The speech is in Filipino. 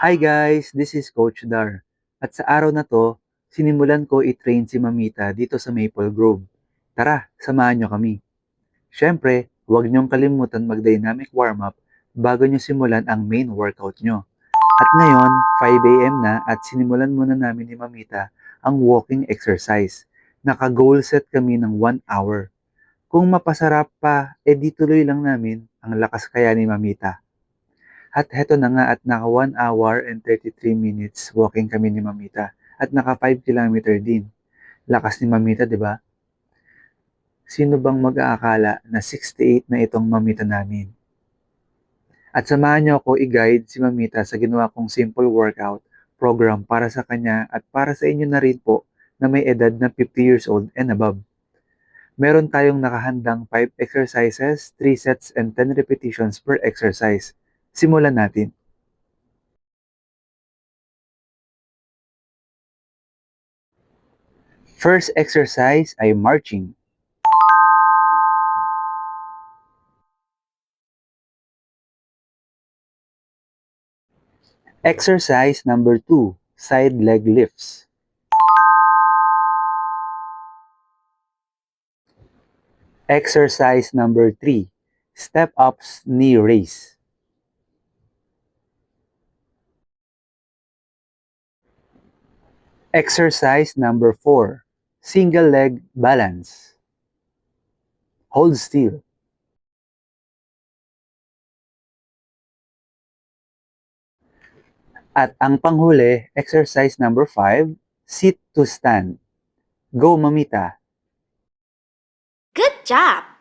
Hi guys, this is Coach Dar. At sa araw na to, sinimulan ko i-train si Mamita dito sa Maple Grove. Tara, samahan nyo kami. Siyempre, huwag niyong kalimutan mag-dynamic warm-up bago nyo simulan ang main workout nyo. At ngayon, 5 a.m. na at sinimulan muna namin ni Mamita ang walking exercise. Naka-goal set kami ng 1 hour. Kung mapasarap pa, edi tuloy lang namin ang lakas kaya ni Mamita. At heto na nga at naka 1 hour and 33 minutes walking kami ni Mamita at naka 5 kilometer din. Lakas ni Mamita, di ba? Sino bang mag-aakala na 68 na itong Mamita namin? At samahan niyo ako i-guide si Mamita sa ginawa kong simple workout program para sa kanya at para sa inyo na rin po na may edad na 50 years old and above. Meron tayong nakahandang 5 exercises, 3 sets and 10 repetitions per exercise. Simulan natin. First exercise ay marching. Exercise number 2, side leg lifts. Exercise number 3, step-ups knee raise. Exercise number 4, single leg balance. Hold still. At ang panghuli, exercise number 5, sit to stand. Go, Mamita! Good job!